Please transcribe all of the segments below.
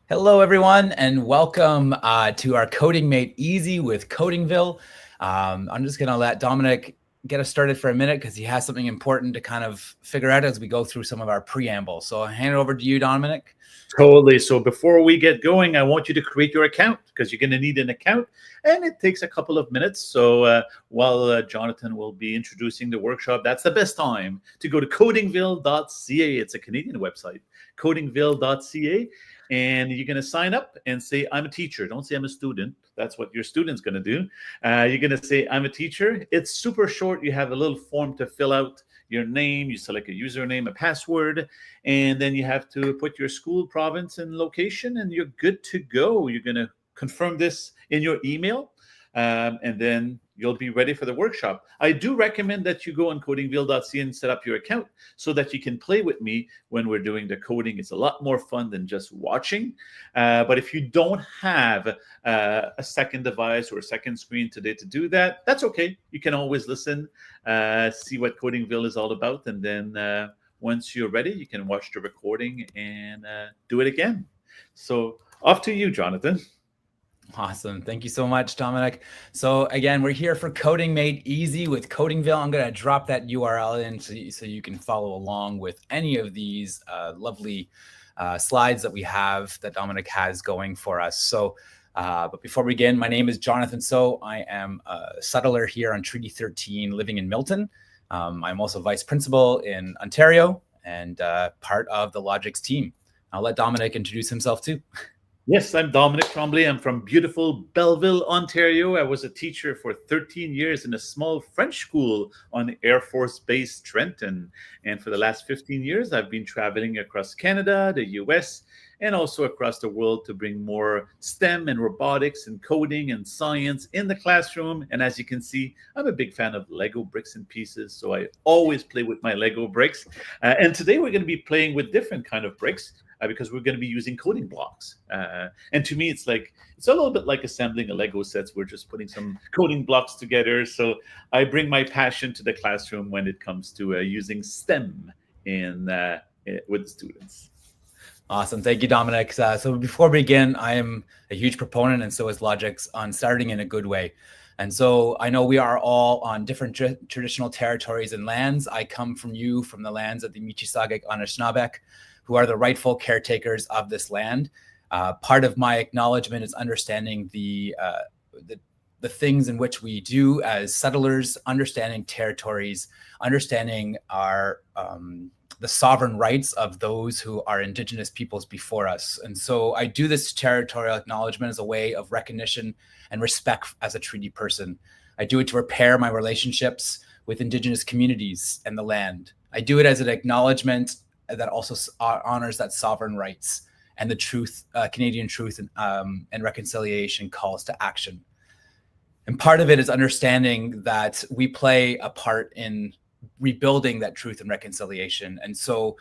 Hello, everyone, and welcome to our Coding Made Easy with Codingville. I'm just going to let Dominic get us started for a minute because he has something important to kind of figure out as we go through some of our preamble. So I'll hand it over to you, Dominic. Totally. So before we get going, I want you to create your account because you're going to need an account, and it takes a couple of minutes. So while Jonathan will be introducing the workshop, that's the best time to go to codingville.ca. It's a Canadian website, codingville.ca. And you're going to sign up and say, I'm a teacher. Don't say I'm a student. That's what your student's going to do. You're going to say, I'm a teacher. It's super short. You have a little form to fill out your name. You select a username, a password, and then you have to put your school, province, and location, and you're good to go. You're going to confirm this in your email, and then you'll be ready for the workshop. I do recommend that you go on codingville.ca and set up your account so that you can play with me when we're doing the coding. It's a lot more fun than just watching. But if you don't have a second device or a second screen today to do that, that's okay. You can always listen, see what Codingville is all about, and then once you're ready, you can watch the recording and do it again. So off to you, Jonathan. Awesome. Thank you so much, Dominic. So again, we're here for Coding Made Easy with Codingville. I'm going to drop that URL in so you can follow along with any of these lovely slides that we have that Dominic has going for us. So, but before we begin, my name is Jonathan So. I am a settler here on Treaty 13 living in Milton. I'm also vice principal in Ontario and part of the Logix team. I'll let Dominic introduce himself too. Yes, I'm Dominic Tremblay. I'm from beautiful Belleville, Ontario. I was a teacher for 13 years in a small French school on Air Force Base Trenton. And for the last 15 years, I've been traveling across Canada, the US, and also across the world to bring more STEM and robotics and coding and science in the classroom. And as you can see, I'm a big fan of Lego bricks and pieces, so I always play with my Lego bricks. And today we're going to be playing with different kind of bricks. Because we're going to be using coding blocks. And to me, it's a little bit like assembling a Lego sets. We're just putting some coding blocks together. So I bring my passion to the classroom when it comes to using STEM with students. Awesome. Thank you, Dominic. So before we begin, I am a huge proponent, and so is Logix, on starting in a good way. And so I know we are all on different traditional territories and lands. I come from the lands of the Michisagic Anishinaabeg, who are the rightful caretakers of this land. Part of my acknowledgement is understanding the things in which we do as settlers, understanding territories, understanding our the sovereign rights of those who are Indigenous peoples before us. And so I do this territorial acknowledgement as a way of recognition and respect as a treaty person. I do it to repair my relationships with Indigenous communities and the land. I do it as an acknowledgement that also honors that sovereign rights and the truth, Canadian truth and reconciliation calls to action. And part of it is understanding that we play a part in rebuilding that truth and reconciliation. And so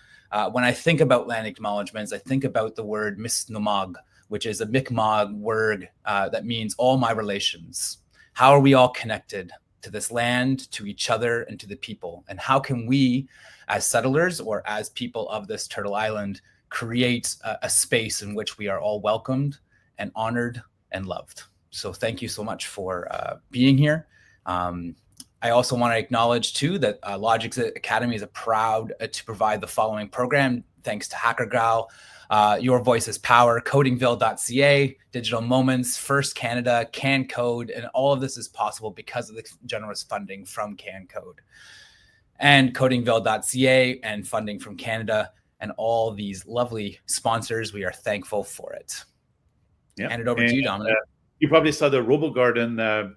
when I think about land acknowledgements, I think about the word misnomag, which is a Mi'kmaq word that means all my relations. How are we all connected to this land, to each other, and to the people? And how can we, as settlers or as people of this Turtle Island, create a space in which we are all welcomed and honored and loved? So thank you so much for being here. I also want to acknowledge too that Logix Academy is proud to provide the following program, thanks to HackerGal, Your Voice is Power, Codingville.ca, Digital Moments, First Canada, CanCode, and all of this is possible because of the generous funding from CanCode and Codingville.ca and funding from Canada and all these lovely sponsors. We are thankful for it. Yeah. Hand it over to you, Dominic. You probably saw the RoboGarden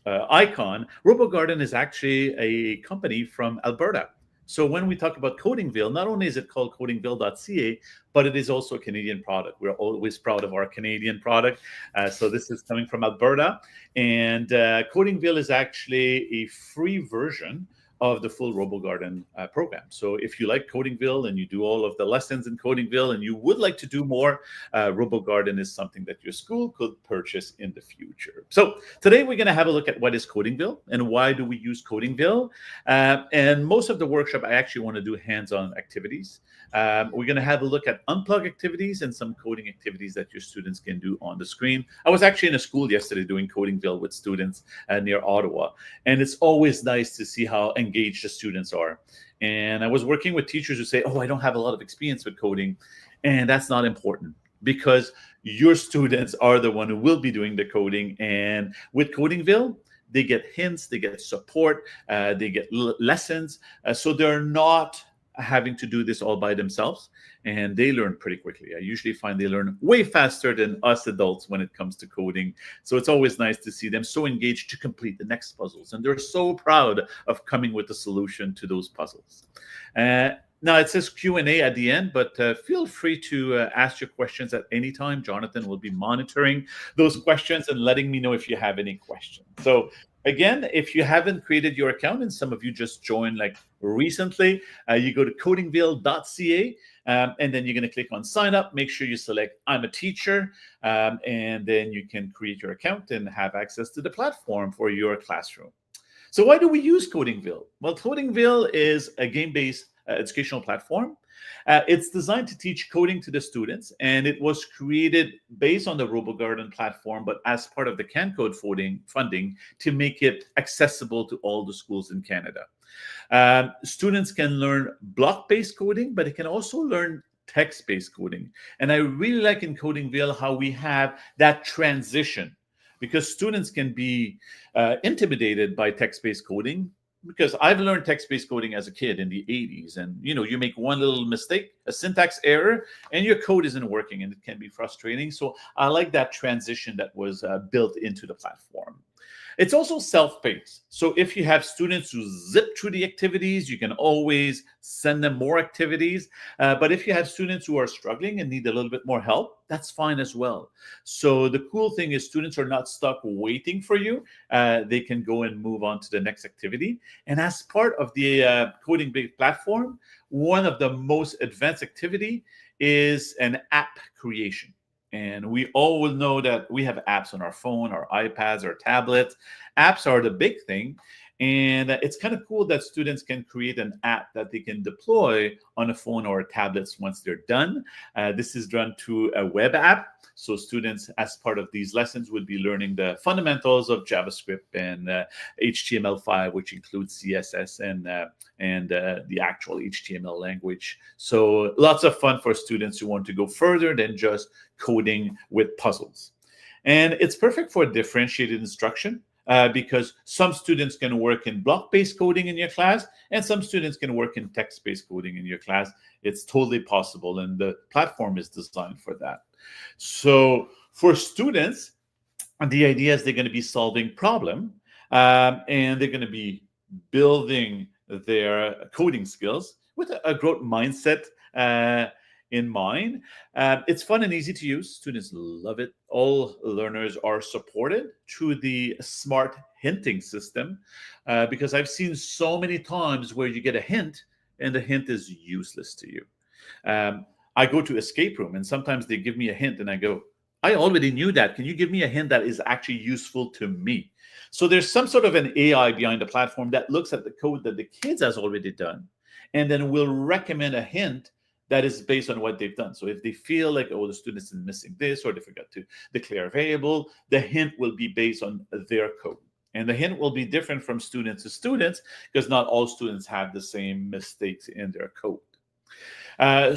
icon. RoboGarden is actually a company from Alberta. So when we talk about Codingville, not only is it called codingville.ca, but it is also a Canadian product. We're always proud of our Canadian product. So this is coming from Alberta. And Codingville is actually a free version of the full RoboGarden program. So if you like Codingville and you do all of the lessons in Codingville and you would like to do more, RoboGarden is something that your school could purchase in the future. So today we're going to have a look at what is Codingville and why do we use Codingville. And most of the workshop, I actually want to do hands-on activities. We're going to have a look at unplug activities and some coding activities that your students can do on the screen. I was actually in a school yesterday doing Codingville with students near Ottawa, and it's always nice to see how engaged the students are. And I was working with teachers who say, oh, I don't have a lot of experience with coding, and that's not important because your students are the one who will be doing the coding. And with Codingville, they get hints, they get support, they get lessons, so they're not having to do this all by themselves, and they learn pretty quickly. I usually find they learn way faster than us adults when it comes to coding. So it's always nice to see them so engaged to complete the next puzzles, and they're so proud of coming with a solution to those puzzles. Now it says Q&A at the end, but feel free to ask your questions at any time. Jonathan will be monitoring those questions and letting me know if you have any questions. So again, if you haven't created your account, and some of you just joined like recently, you go to codingville.ca, and then you're going to click on sign up. Make sure you select I'm a teacher, and then you can create your account and have access to the platform for your classroom. So why do we use Codingville? Well, Codingville is a game-based educational platform. It's designed to teach coding to the students, and it was created based on the RoboGarden platform, but as part of the CanCode funding to make it accessible to all the schools in Canada. Students can learn block-based coding, but it can also learn text-based coding. And I really like in Codingville how we have that transition, because students can be intimidated by text-based coding, because I've learned text-based coding as a kid in the 80s, and you make one little mistake, a syntax error, and your code isn't working, and it can be frustrating. So I like that transition that was built into the platform. It's also self-paced. So if you have students who zip through the activities, you can always send them more activities. But if you have students who are struggling and need a little bit more help, that's fine as well. So the cool thing is students are not stuck waiting for you. They can go and move on to the next activity. And as part of the Coding Big platform, one of the most advanced activity is an app creation. And we all will know that we have apps on our phone, our iPads, our tablets. Apps are the big thing. And it's kind of cool that students can create an app that they can deploy on a phone or tablets once they're done. This is done through a web app. So students, as part of these lessons, would be learning the fundamentals of JavaScript and HTML5, which includes CSS and the actual HTML language. So lots of fun for students who want to go further than just coding with puzzles. And it's perfect for differentiated instruction. Because some students can work in block-based coding in your class, and some students can work in text-based coding in your class. It's totally possible, and the platform is designed for that. So for students, the idea is they're going to be solving problem, and they're going to be building their coding skills with a growth mindset in mind. It's fun and easy to use. Students love it. All learners are supported through the smart hinting system, because I've seen so many times where you get a hint and the hint is useless to you. I go to escape room and sometimes they give me a hint and I go, I already knew that. Can you give me a hint that is actually useful to me? So there's some sort of an AI behind the platform that looks at the code that the kids has already done and then will recommend a hint that is based on what they've done. So if they feel like, oh, the student is missing this, or they forgot to declare a variable, the hint will be based on their code. And the hint will be different from student to students, because not all students have the same mistakes in their code.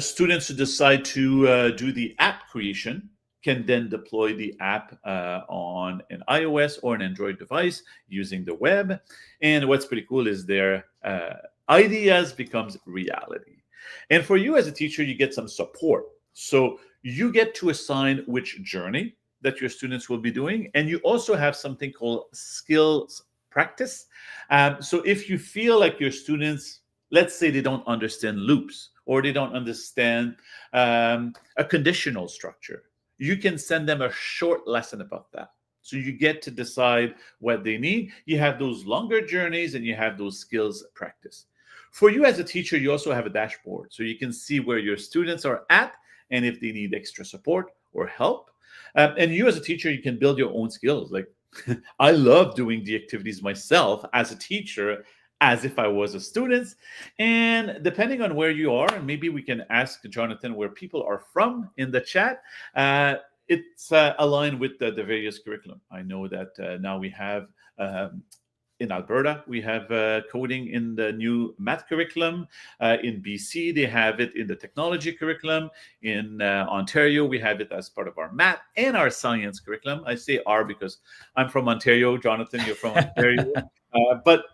Students who decide to do the app creation can then deploy the app on an iOS or an Android device using the web. And what's pretty cool is their ideas becomes reality. And for you as a teacher, you get some support. So you get to assign which journey that your students will be doing. And you also have something called skills practice. So if you feel like your students, let's say they don't understand loops or they don't understand a conditional structure, you can send them a short lesson about that. So you get to decide what they need. You have those longer journeys and you have those skills practice. For you as a teacher, you also have a dashboard. So you can see where your students are at and if they need extra support or help. And you as a teacher, you can build your own skills. Like I love doing the activities myself as a teacher, as if I was a student. And depending on where you are, and maybe we can ask Jonathan where people are from in the chat. It's aligned with the various curriculum. I know that now we have in Alberta, we have coding in the new math curriculum. In BC, they have it in the technology curriculum. In Ontario, we have it as part of our math and our science curriculum. I say "our" because I'm from Ontario. Jonathan, you're from Ontario. But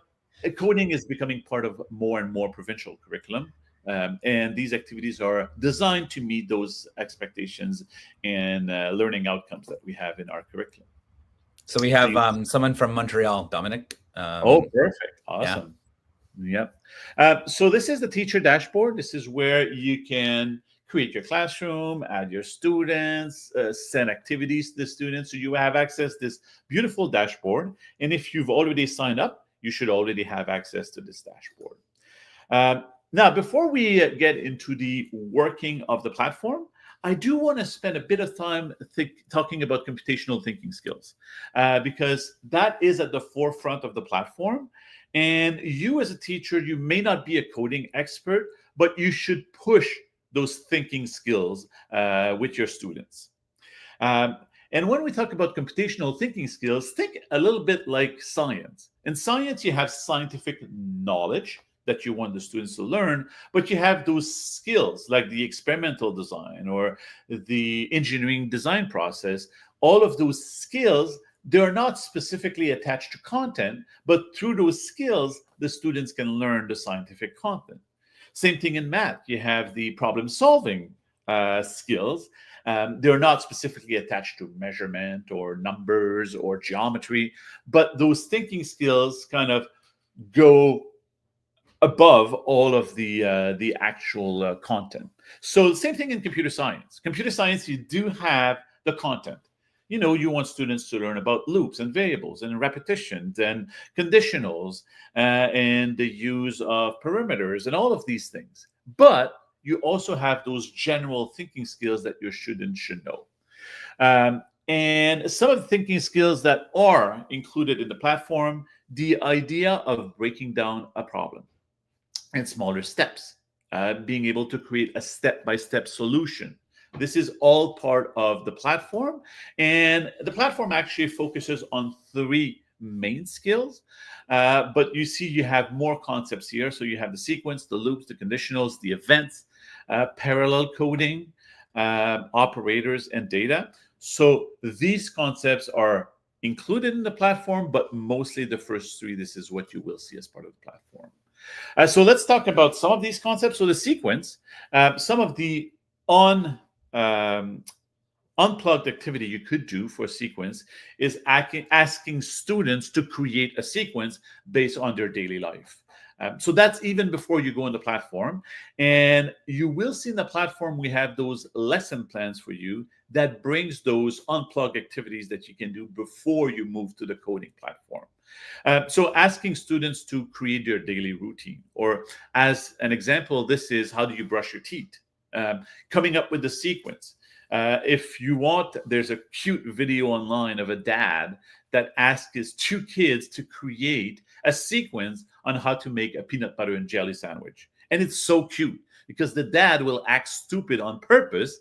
coding is becoming part of more and more provincial curriculum. And these activities are designed to meet those expectations and learning outcomes that we have in our curriculum. So we have someone from Montreal, Dominic. Oh, perfect. Awesome. Yeah. Yep. So this is the teacher dashboard. This is where you can create your classroom, add your students, send activities to the students. So you have access to this beautiful dashboard. And if you've already signed up, you should already have access to this dashboard. Now, before we get into the working of the platform, I do want to spend a bit of time talking about computational thinking skills because that is at the forefront of the platform. And you as a teacher, you may not be a coding expert, but you should push those thinking skills with your students. And when we talk about computational thinking skills, think a little bit like science. In science, you have scientific knowledge that you want the students to learn, but you have those skills like the experimental design or the engineering design process. All of those skills, they're not specifically attached to content, but through those skills, the students can learn the scientific content. Same thing in math. You have the problem-solving skills. They're not specifically attached to measurement or numbers or geometry, but those thinking skills kind of go above all of the actual content. So same thing in computer science. Computer science, you do have the content. You know, you want students to learn about loops and variables and repetitions and conditionals and the use of perimeters and all of these things. But you also have those general thinking skills that your students should know. And some of the thinking skills that are included in the platform, the idea of breaking down a problem in smaller steps, being able to create a step-by-step solution. This is all part of the platform. And the platform actually focuses on 3 main skills. But you see you have more concepts here. So you have the sequence, the loops, the conditionals, the events, parallel coding, operators, and data. So these concepts are included in the platform, but mostly the first 3, this is what you will see as part of the platform. So let's talk about some of these concepts. So the sequence, some of the unplugged activity you could do for a sequence is asking students to create a sequence based on their daily life. So that's even before you go on the platform. And you will see in the platform, we have those lesson plans for you that brings those unplugged activities that you can do before you move to the coding platform. So asking students to create their daily routine, or as an example, this is how do you brush your teeth? Coming up with the sequence. If you want, there's a cute video online of a dad that asked his 2 kids to create a sequence on how to make a peanut butter and jelly sandwich. And it's so cute because the dad will act stupid on purpose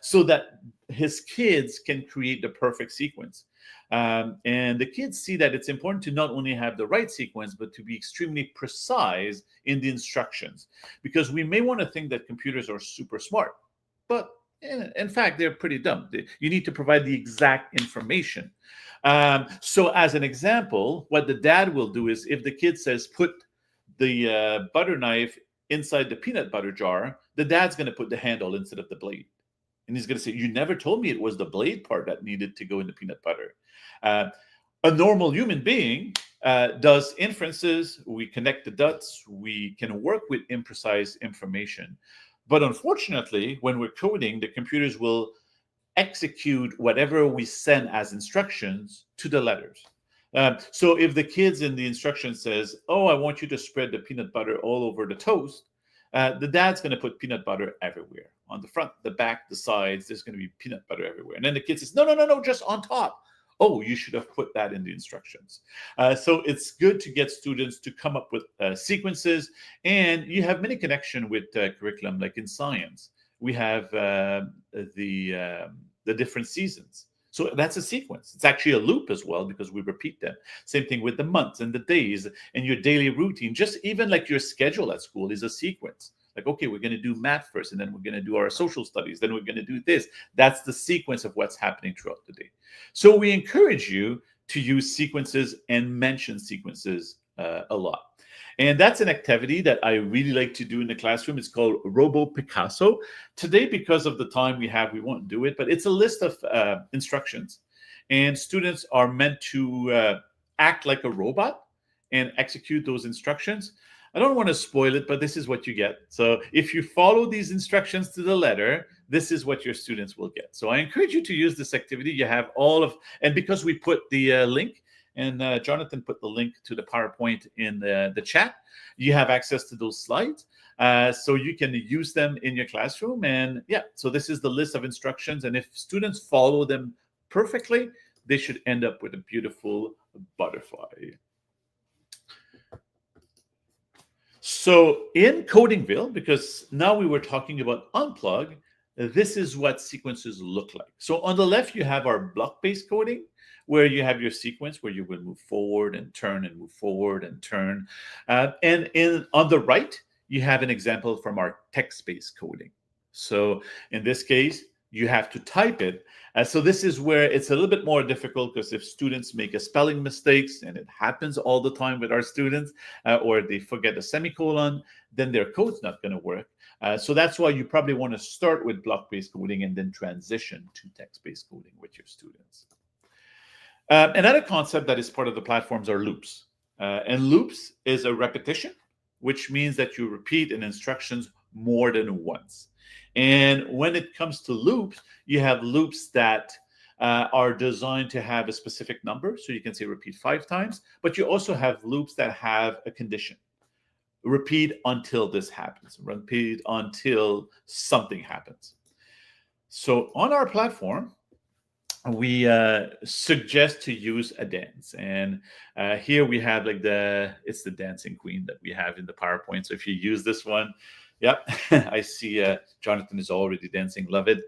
so that his kids can create the perfect sequence. And the kids see that it's important to not only have the right sequence, but to be extremely precise in the instructions. Because we may want to think that computers are super smart, but in fact, they're pretty dumb. You need to provide the exact information. So as an example, what the dad will do is if the kid says, put the butter knife inside the peanut butter jar, the dad's going to put the handle instead of the blade. And he's going to say, you never told me it was the blade part that needed to go in the peanut butter. A normal human being does inferences. We connect the dots. We can work with imprecise information. But unfortunately, when we're coding, the computers will execute whatever we send as instructions to the letters. So if the kids in the instruction says, "Oh, I want you to spread the peanut butter all over the toast," the dad's going to put peanut butter everywhere, on the front, the back, the sides. There's going to be peanut butter everywhere. And then the kid says, "No, no, no, no, just on top." Oh, you should have put that in the instructions. So it's good to get students to come up with sequences, and you have many connection with curriculum, like in science. We have the different seasons. So that's a sequence. It's actually a loop as well, because we repeat them. Same thing with the months and the days and your daily routine. Just even like your schedule at school is a sequence. Like, okay, we're going to do math first, and then we're going to do our social studies. Then we're going to do this. That's the sequence of what's happening throughout the day. So we encourage you to use sequences and mention sequences a lot. And that's an activity that I really like to do in the classroom. It's called Robo Picasso. Today, because of the time we have, we won't do it, but it's a list of instructions. And students are meant to act like a robot and execute those instructions. I don't want to spoil it, but this is what you get. So if you follow these instructions to the letter, this is what your students will get. So I encourage you to use this activity. You have all of, and because we put the link, and Jonathan put the link to the PowerPoint in the chat, you have access to those slides. So you can use them in your classroom. And yeah, so this is the list of instructions. And if students follow them perfectly, they should end up with a beautiful butterfly. So in Codingville, because now we were talking about unplug, this is what sequences look like. So on the left, you have our block-based coding, where you have your sequence where you will move forward and turn and move forward and turn. And on the right, you have an example from our text-based coding. So in this case, you have to type it. So this is where it's a little bit more difficult, because if students make a spelling mistakes, and it happens all the time with our students, or they forget a semicolon, then their code's not going to work. So that's why you probably want to start with block-based coding and then transition to text-based coding with your students. Another concept that is part of the platforms are loops. And loops is a repetition, which means that you repeat an instructions more than once. And when it comes to loops, you have loops that are designed to have a specific number. So you can say repeat 5 times, but you also have loops that have a condition. Repeat until this happens. Repeat until something happens. So on our platform, we suggest to use a dance, and here we have like it's the dancing queen that we have in the PowerPoint. So if you use this one, yep, I see Jonathan is already dancing, love it.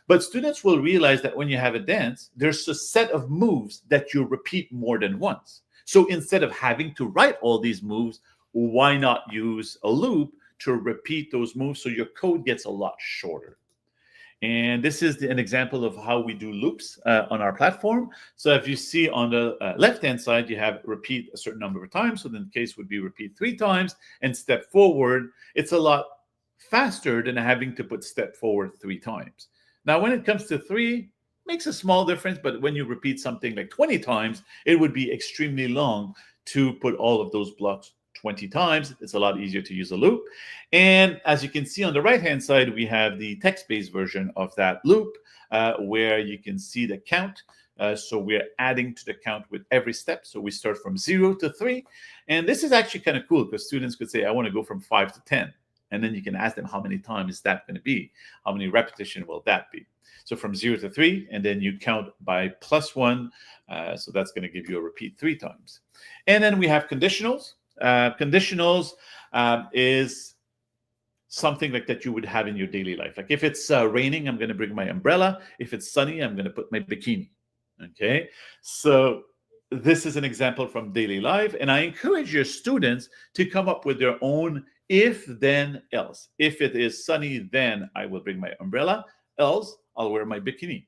But students will realize that when you have a dance, there's a set of moves that you repeat more than once. So instead of having to write all these moves, why not use a loop to repeat those moves so your code gets a lot shorter? And this is an example of how we do loops on our platform. So if you see on the left-hand side, you have repeat a certain number of times. So then the case would be repeat 3 times and step forward. It's a lot faster than having to put step forward 3 times. Now, when it comes to 3, makes a small difference. But when you repeat something like 20 times, it would be extremely long to put all of those blocks 20 times. It's a lot easier to use a loop. And as you can see on the right-hand side, we have the text-based version of that loop, where you can see the count. So we're adding to the count with every step. So we start from 0 to 3. And this is actually kind of cool, because students could say, I want to go from 5 to 10. And then you can ask them, how many times is that going to be? How many repetition will that be? So from 0 to 3, and then you count by +1. So that's going to give you a repeat 3 times. And then we have conditionals. Conditionals is something like that you would have in your daily life. Like if it's raining, I'm going to bring my umbrella. If it's sunny, I'm going to put my bikini. Okay, so this is an example from daily life, and I encourage your students to come up with their own if, then, else. If it is sunny, then I will bring my umbrella. Else, I'll wear my bikini.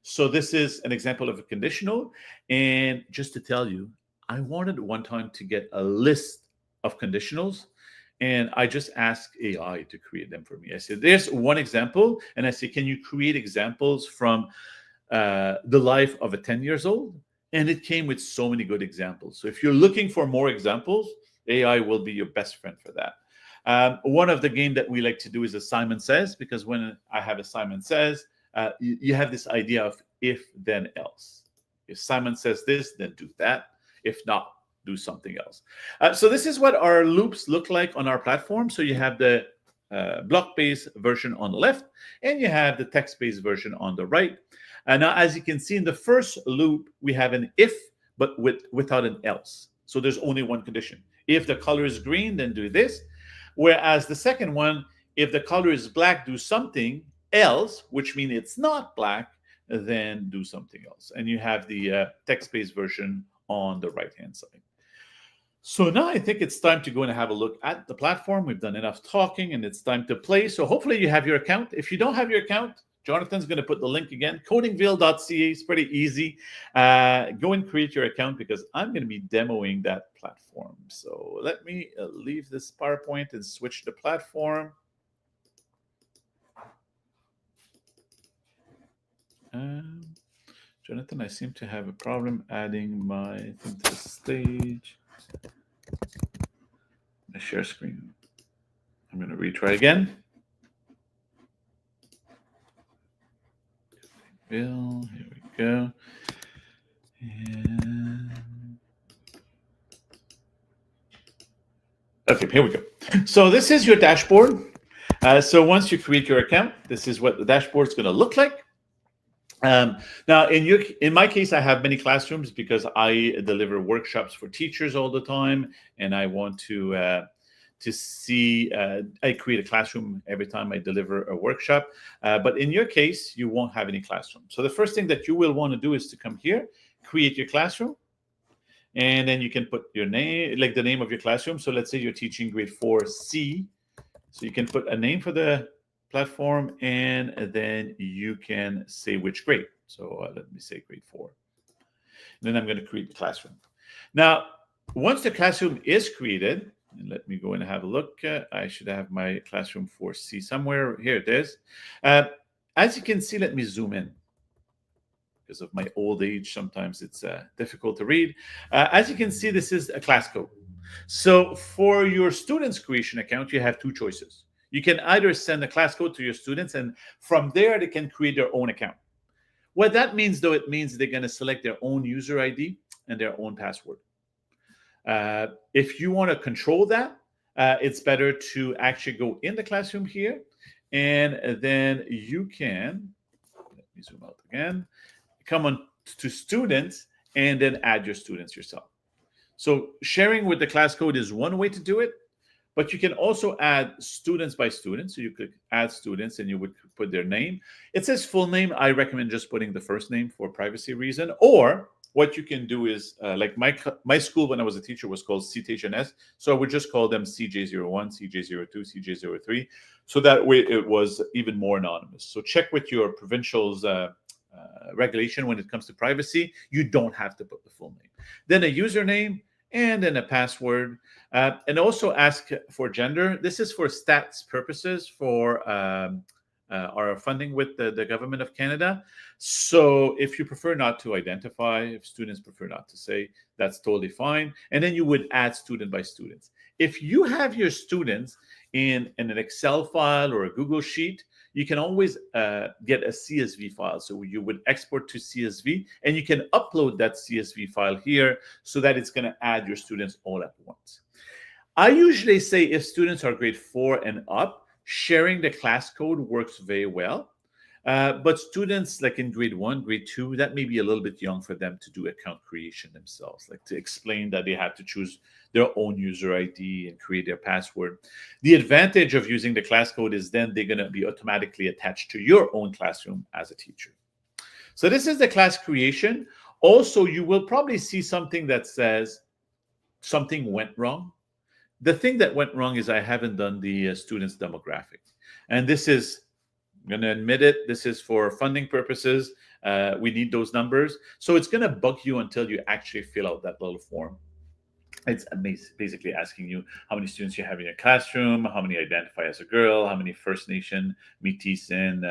So this is an example of a conditional. And just to tell you, I wanted one time to get a list of conditionals, and I just asked AI to create them for me. I said, there's one example, and I said, can you create examples from the life of a 10 years old? And it came with so many good examples. So if you're looking for more examples, AI will be your best friend for that. One of the game that we like to do is a Simon Says, because when I have a Simon Says, you have this idea of if, then, else. If Simon says this, then do that. If not, do something else. So this is what our loops look like on our platform. So you have the block-based version on the left, and you have the text-based version on the right. And now, as you can see in the first loop, we have an if, but without an else. So there's only one condition. If the color is green, then do this. Whereas the second one, if the color is black, do something else, which means it's not black, then do something else. And you have the text-based version on the right-hand side. So now I think it's time to go and have a look at the platform. We've done enough talking, and it's time to play. So hopefully you have your account. If you don't have your account, Jonathan's going to put the link again, codingville.ca. It's pretty easy. Go and create your account because I'm going to be demoing that platform. So let me leave this PowerPoint and switch the platform. Jonathan, I seem to have a problem adding my thing to the stage. My share screen. I'm going to retry again. Bill, here we go. And okay, here we go. So this is your dashboard. So once you create your account, this is what the dashboard is going to look like. Now, in my case, I have many classrooms because I deliver workshops for teachers all the time, and I want to see. I create a classroom every time I deliver a workshop. But in your case, you won't have any classroom. So the first thing that you will want to do is to come here, create your classroom, and then you can put your name, like the name of your classroom. So let's say you're teaching grade 4C. So you can put a name for the platform, and then you can say which grade. So let me say grade 4. And then I'm going to create the classroom. Now, once the classroom is created, and let me go and have a look. I should have my classroom 4C somewhere. Here it is. As you can see, let me zoom in. Because of my old age, sometimes it's difficult to read. As you can see, this is a class code. So for your students' creation account, you have two choices. You can either send a class code to your students, and from there, they can create their own account. What that means, though, it means they're going to select their own user ID and their own password. If you want to control that, it's better to actually go in the classroom here, and then you can, let me zoom out again, come on to students, and then add your students yourself. So sharing with the class code is one way to do it. But you can also add students by student. So you could add students and you would put their name. It says full name. I recommend just putting the first name for privacy reason. Or what you can do is, like my school when I was a teacher was called CTHNS. So I would just call them CJ01, CJ02, CJ03. So that way it was even more anonymous. So check with your provincial's regulation when it comes to privacy. You don't have to put the full name. Then a username, and then a password, and also ask for gender. This is for stats purposes for our funding with the government of Canada. So if you prefer not to identify, if students prefer not to say, that's totally fine. And then you would add student by students. If you have your students in an Excel file or a Google Sheet, you can always get a CSV file. So you would export to CSV, and you can upload that CSV file here so that it's going to add your students all at once. I usually say if students are grade 4 and up, sharing the class code works very well. But students like in grade 1, grade 2, that may be a little bit young for them to do account creation themselves, like to explain that they have to choose their own user ID and create their password. The advantage of using the class code is then they're going to be automatically attached to your own classroom as a teacher. So this is the class creation. Also, you will probably see something that says something went wrong. The thing that went wrong is I haven't done the students' demographic. And this is, I'm going to admit it, this is for funding purposes. We need those numbers. So it's going to bug you until you actually fill out that little form. It's basically asking you how many students you have in your classroom, how many identify as a girl, how many First Nation, Métis, and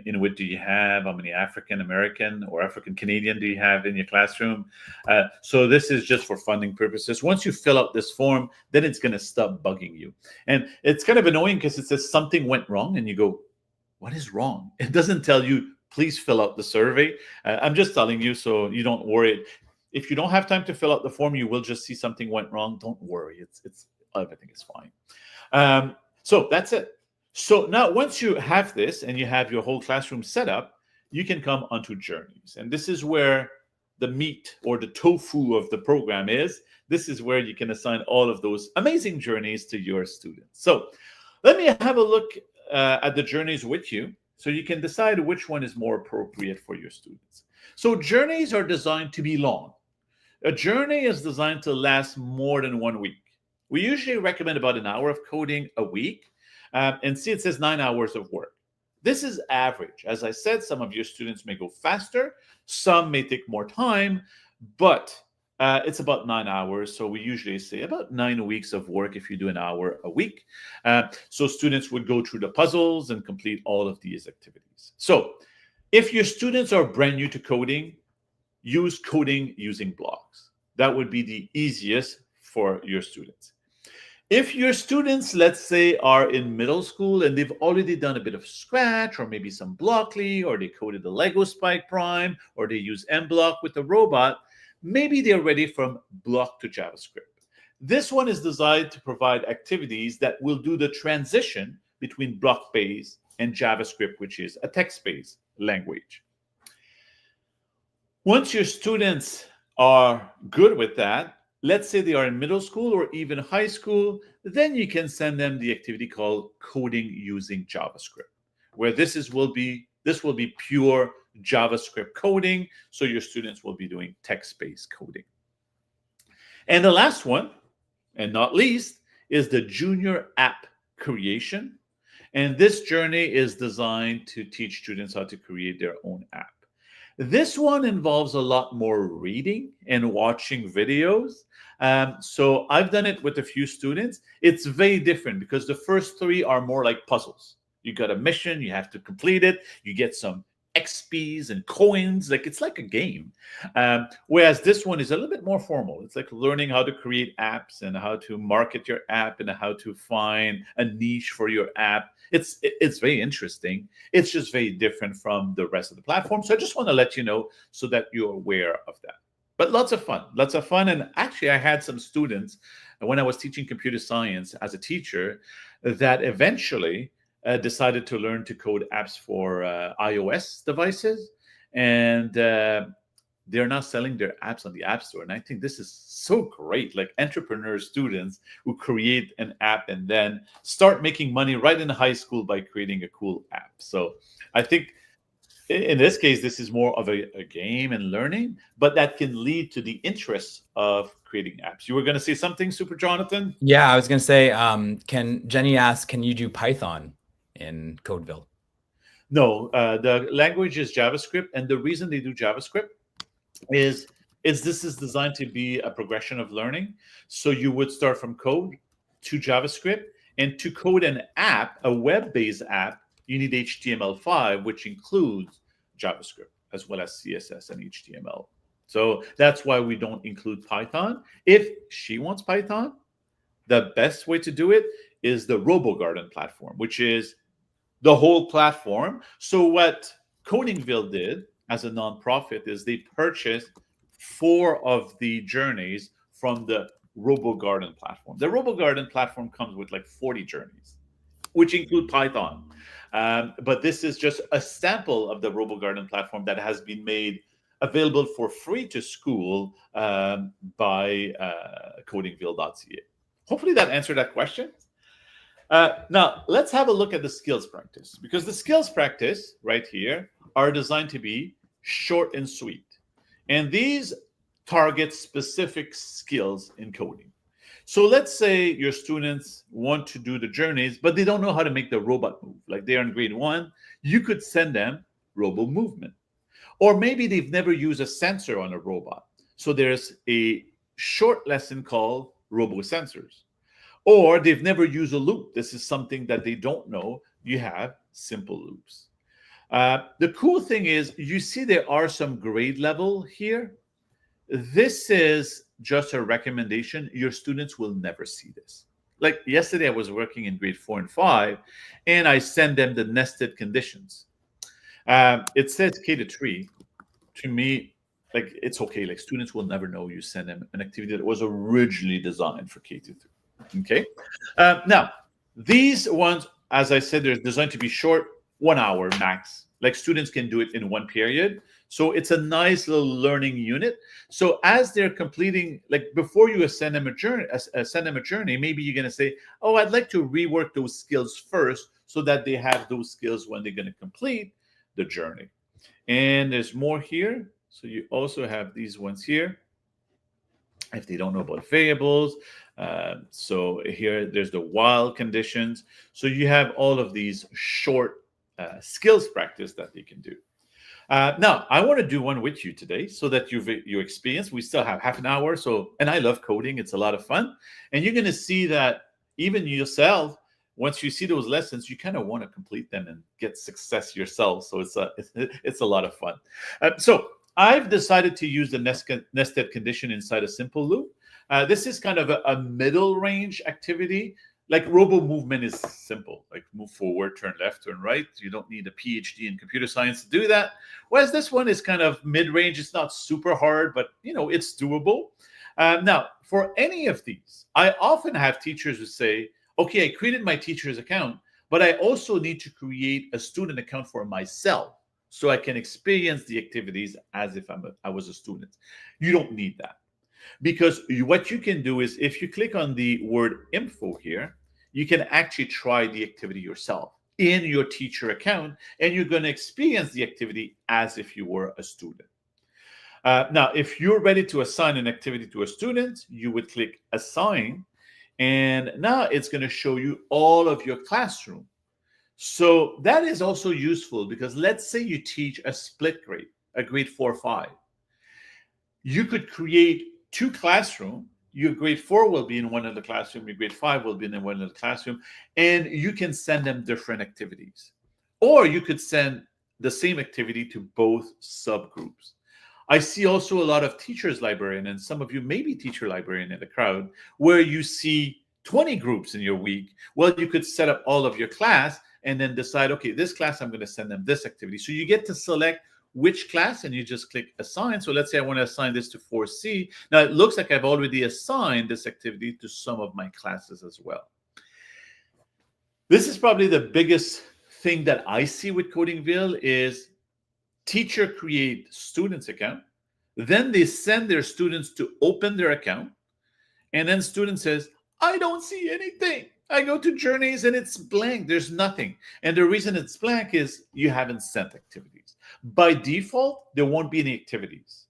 Inuit do you have, how many African American or African Canadian do you have in your classroom. So this is just for funding purposes. Once you fill out this form, then it's going to stop bugging you. And it's kind of annoying because it says something went wrong, and you go, what is wrong? It doesn't tell you, please fill out the survey. I'm just telling you so you don't worry. If you don't have time to fill out the form, you will just see something went wrong. Don't worry. It's everything is fine. So that's it. So now once you have this and you have your whole classroom set up, you can come onto journeys. And this is where the meat or the tofu of the program is. This is where you can assign all of those amazing journeys to your students. So let me have a look at the journeys with you so you can decide which one is more appropriate for your students. So journeys are designed to be long. A journey is designed to last more than 1 week. We usually recommend about an hour of coding a week. And see, it says 9 hours of work. This is average. As I said, some of your students may go faster, some may take more time, but it's about 9 hours. So we usually say about 9 weeks of work if you do an hour a week. So students would go through the puzzles and complete all of these activities. So if your students are brand new to coding, use coding using blocks. That would be the easiest for your students. If your students, let's say, are in middle school and they've already done a bit of Scratch or maybe some Blockly, or they coded the Lego Spike Prime, or they use MBlock with the robot, maybe they're ready from block to JavaScript. This one is designed to provide activities that will do the transition between block-based and JavaScript, which is a text-based language. Once your students are good with that, let's say they are in middle school or even high school, then you can send them the activity called coding using JavaScript, where this will be pure JavaScript coding. So your students will be doing text-based coding. And the last one, and not least, is the junior app creation. And this journey is designed to teach students how to create their own app. This one involves a lot more reading and watching videos. So I've done it with a few students. It's very different because the first 3 are more like puzzles. You got a mission, you have to complete it. You get some XPs and coins. It's like a game. Whereas this one is a little bit more formal. It's like learning how to create apps and how to market your app and how to find a niche for your app. It's very interesting. It's just very different from the rest of the platform. So I just want to let you know so that you're aware of that. But lots of fun. And actually, I had some students when I was teaching computer science as a teacher that eventually decided to learn to code apps for iOS devices. And they're now selling their apps on the App Store. And I think this is so great, like entrepreneur students who create an app and then start making money right in high school by creating a cool app. So I think in this case, this is more of a game and learning, but that can lead to the interest of creating apps. You were going to say something, Super Jonathan? Yeah, I was going to say, Jenny asked, can you do Python in Codeville? No, the language is JavaScript. And the reason they do JavaScript is this is designed to be a progression of learning. So you would start from code to JavaScript, and to code an app, a web-based app, you need HTML5, which includes JavaScript as well as CSS and HTML. So that's why we don't include Python. If she wants Python, the best way to do it is the RoboGarden platform, which is the whole platform. So what Codingville did as a nonprofit is they purchased 4 of the journeys from the RoboGarden platform. The RoboGarden platform comes with like 40 journeys, which include Python. But this is just a sample of the RoboGarden platform that has been made available for free to school by codingville.ca. Hopefully that answered that question. Now, let's have a look at the skills practice, because the skills practice right here are designed to be short and sweet. And these target specific skills in coding. So let's say your students want to do the journeys, but they don't know how to make the robot move. Like they are in grade 1, you could send them robo movement. Or maybe they've never used a sensor on a robot. So there's a short lesson called robo sensors. Or they've never used a loop. This is something that they don't know. You have simple loops. The cool thing is, you see there are some grade level here. This is just a recommendation. Your students will never see this. Like yesterday, I was working in grade 4 and 5, and I send them the nested conditions. It says K to 3. To me, like it's okay. Like students will never know you send them an activity that was originally designed for K to 3. Okay. Now, these ones, as I said, they're designed to be short, 1 hour max. Like students can do it in one period. So it's a nice little learning unit. So as they're completing, like before you send them a journey, maybe you're going to say, oh, I'd like to rework those skills first so that they have those skills when they're going to complete the journey. And there's more here. So you also have these ones here. If they don't know about variables. So here, there's the while conditions. So you have all of these short skills practice that they can do. Now, I want to do one with you today so that you experience. We still have half an hour. And I love coding. It's a lot of fun. And you're going to see that even yourself, once you see those lessons, you kind of want to complete them and get success yourself. So it's a lot of fun. So I've decided to use the nested condition inside a simple loop. This is kind of a middle range activity. Like robo movement is simple, like move forward, turn left, turn right. You don't need a PhD in computer science to do that. Whereas this one is kind of mid-range. It's not super hard, but it's doable. Now, for any of these, I often have teachers who say, okay, I created my teacher's account, but I also need to create a student account for myself so I can experience the activities as if I was a student. You don't need that. Because what you can do is if you click on the word info here, you can actually try the activity yourself in your teacher account, and you're going to experience the activity as if you were a student. Now, if you're ready to assign an activity to a student, you would click assign, and now it's going to show you all of your classroom. So that is also useful because let's say you teach a split grade, a grade 4-5. You could create 2 classrooms. Your grade 4 will be in one of the classroom, your grade 5 will be in one of the classroom, and you can send them different activities. Or you could send the same activity to both subgroups. I see also a lot of teachers librarian, and some of you may be teacher librarian in the crowd, where you see 20 groups in your week. Well, you could set up all of your class and then decide, okay, this class, I'm going to send them this activity. So you get to select which class, and you just click assign. So let's say I want to assign this to 4C. Now it looks like I've already assigned this activity to some of my classes as well. This is probably the biggest thing that I see with Codingville is teacher create students account. Then they send their students to open their account. And then student says, I don't see anything. I go to journeys and it's blank. There's nothing. And the reason it's blank is you haven't sent activities. By default, there won't be any activities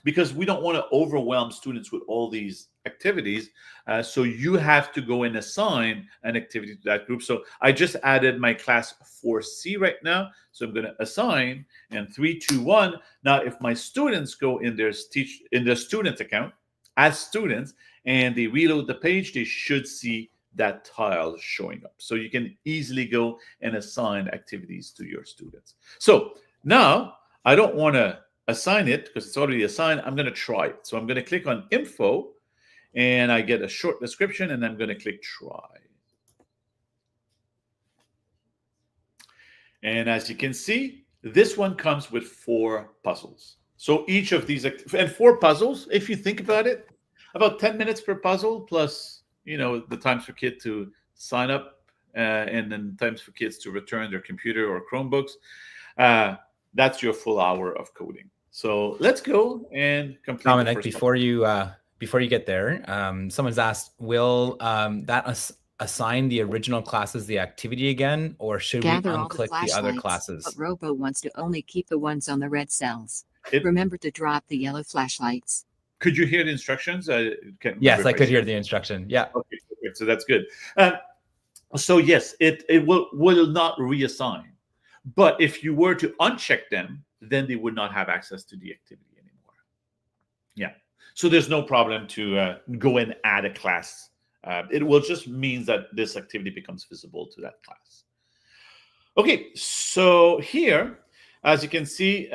because we don't want to overwhelm students with all these activities. So you have to go and assign an activity to that group. So I just added my class 4C right now. So I'm going to assign and 3, 2, 1. Now, if my students go in their student account as students and they reload the page, they should see that tile showing up. So you can easily go and assign activities to your students. So now I don't want to assign it because it's already assigned. I'm going to try it. So I'm going to click on info and I get a short description and I'm going to click try. And as you can see, this one comes with 4 puzzles. So each of these, and 4 puzzles, if you think about it, about 10 minutes per puzzle plus the times for kids to sign up and then times for kids to return their computer or Chromebooks. That's your full hour of coding. So let's go and complete. Dominic, before you get there, someone's asked, will that assign the original classes the activity again, or should we unclick the other classes? But Robo wants to only keep the ones on the red cells. Remember to drop the yellow flashlights. Could you hear the instructions? Yes, I could hear the instruction. Yeah. Okay, so that's good. So yes, it will not reassign. But if you were to uncheck them, then they would not have access to the activity anymore. Yeah. So there's no problem to go and add a class. It will just mean that this activity becomes visible to that class. Okay, so here, as you can see,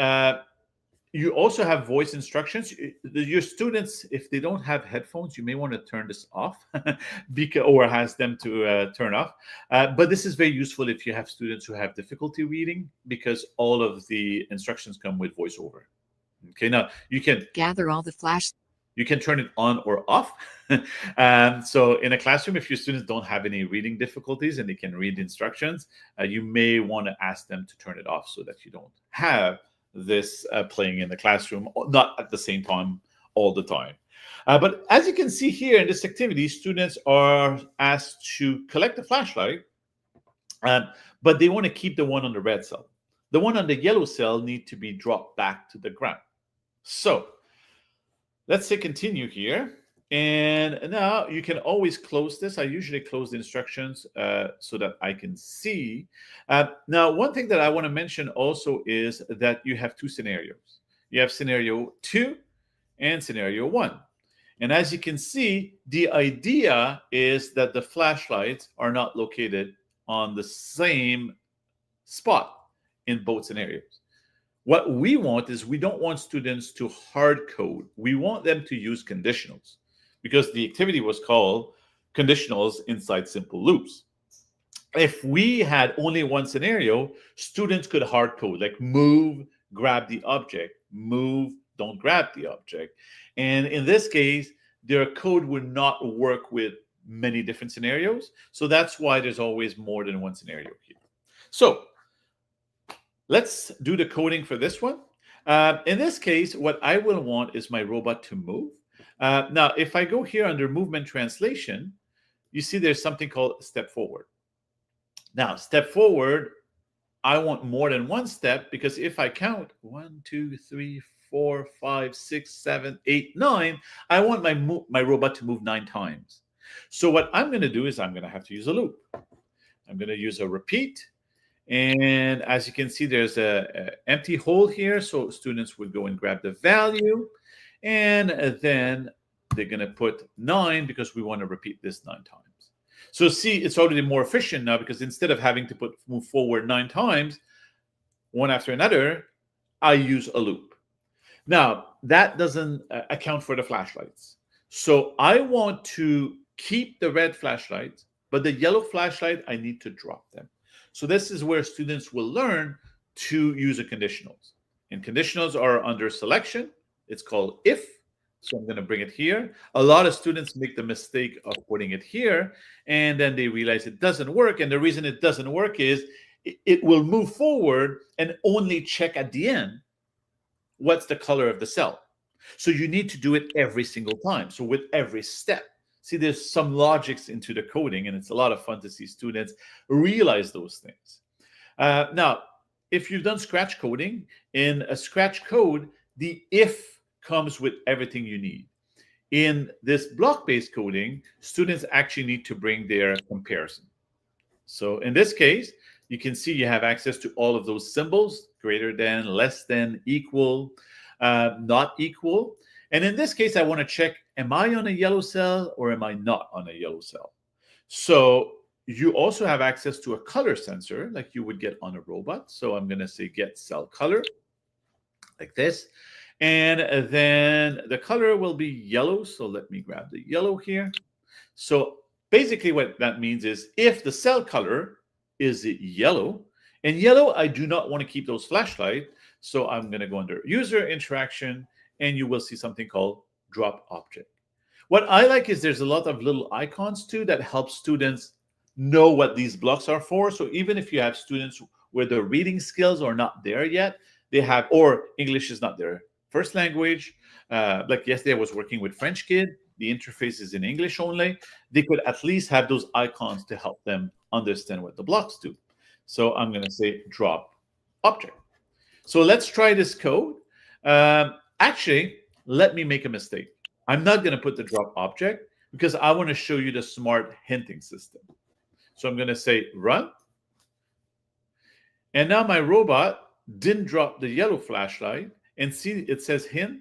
You also have voice instructions. Your students, if they don't have headphones, you may want to turn this off because, or ask them to turn off. But this is very useful if you have students who have difficulty reading, because all of the instructions come with voiceover. Okay, now you can Gather all the flash. you can turn it on or off. So in a classroom, if your students don't have any reading difficulties and they can read the instructions, you may want to ask them to turn it off so that you don't have this playing in the classroom, not at the same time all the time. But as you can see here in this activity, students are asked to collect a flashlight, but they want to keep the one on the red cell. The one on the yellow cell need to be dropped back to the ground. So let's say continue here. And now you can always close this. I usually close the instructions so that I can see. Now, one thing that I want to mention also is that you have two scenarios. You have scenario 2 and scenario 1. And as you can see, the idea is that the flashlights are not located on the same spot in both scenarios. What we want is, we don't want students to hard code. We want them to use conditionals, because the activity was called conditionals inside simple loops. If we had only one scenario, students could hard code, like move, grab the object, move, don't grab the object. And in this case, their code would not work with many different scenarios. So that's why there's always more than one scenario here. So let's do the coding for this one. In this case, what I will want is my robot to move. Now, if I go here under movement translation, you see there's something called step forward. Now, step forward, I want more than one step, because if I count 1, 2, 3, 4, 5, 6, 7, 8, 9, I want my robot to move 9 times. So what I'm going to do is I'm going to have to use a loop. I'm going to use a repeat. And as you can see, there's a empty hole here. So students would go and grab the value. And then they're going to put 9, because we want to repeat this 9 times. So see, it's already more efficient now, because instead of having to move forward 9 times, one after another, I use a loop. Now, that doesn't account for the flashlights. So I want to keep the red flashlight, but the yellow flashlight, I need to drop them. So this is where students will learn to use a conditionals. And conditionals are under selection. It's called if. So I'm going to bring it here. A lot of students make the mistake of putting it here, and then they realize it doesn't work. And the reason it doesn't work is it will move forward and only check at the end what's the color of the cell. So you need to do it every single time. So with every step. See, there's some logics into the coding, and it's a lot of fun to see students realize those things. Now, if you've done Scratch coding, in a Scratch code, the if comes with everything you need. In this block-based coding, students actually need to bring their comparison. So in this case, you can see you have access to all of those symbols: greater than, less than, equal, not equal. And in this case, I want to check, am I on a yellow cell or am I not on a yellow cell? So you also have access to a color sensor like you would get on a robot. So I'm going to say get cell color, like this. And then the color will be yellow. So let me grab the yellow here. So basically what that means is, if the cell color is yellow, and yellow, I do not want to keep those flashlight. So I'm going to go under user interaction, and you will see something called drop object. What I like is there's a lot of little icons too that help students know what these blocks are for. So even if you have students where the reading skills are not there yet, they have, or English is not their first language, like yesterday I was working with French kid, the interface is in English only, they could at least have those icons to help them understand what the blocks do. So I'm going to say drop object. So let's try this code. Actually, let me make a mistake. I'm not going to put the drop object, because I want to show you the smart hinting system. So I'm going to say run. And now my robot didn't drop the yellow flashlight. And see, it says hint,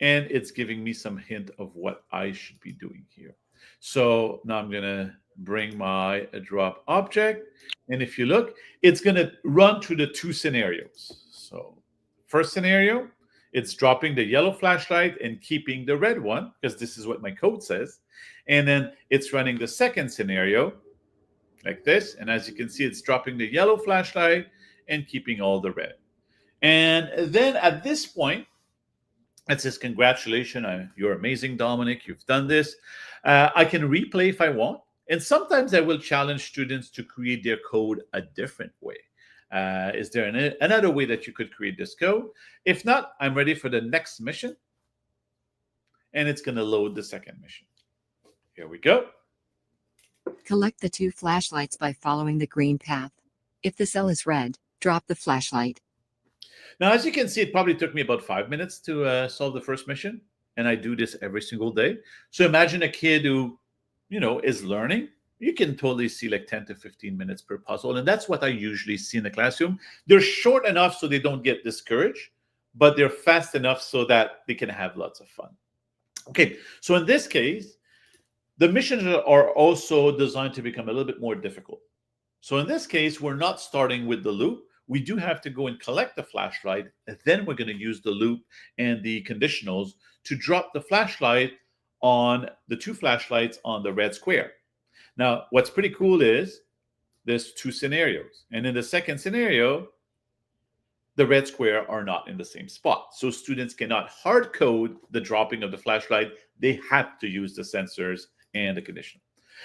and it's giving me some hint of what I should be doing here. So now I'm going to bring my drop object. And if you look, it's going to run through the 2 scenarios. So first scenario, It's dropping the yellow flashlight and keeping the red one, because this is what my code says. And then it's running the second scenario like this. And as you can see, it's dropping the yellow flashlight and keeping all the red. And then at this point, it says, congratulations, you're amazing, Dominic, you've done this. I can replay if I want. And sometimes I will challenge students to create their code a different way. Is there another way that you could create this code? If not, I'm ready for the next mission. And it's going to load the second mission. Here we go. Collect the 2 flashlights by following the green path. If the cell is red, drop the flashlight. Now, as you can see, it probably took me about 5 minutes to solve the first mission. And I do this every single day. So imagine a kid who, is learning. You can totally see like 10 to 15 minutes per puzzle. And that's what I usually see in the classroom. They're short enough so they don't get discouraged, but they're fast enough so that they can have lots of fun. Okay, so in this case, the missions are also designed to become a little bit more difficult. So in this case, we're not starting with the loop. We do have to go and collect the flashlight, and then we're going to use the loop and the conditionals to drop the flashlight on the 2 flashlights on the red square. Now, what's pretty cool is there's 2 scenarios. And in the second scenario, the red square are not in the same spot. So students cannot hard code the dropping of the flashlight. They have to use the sensors and the conditional.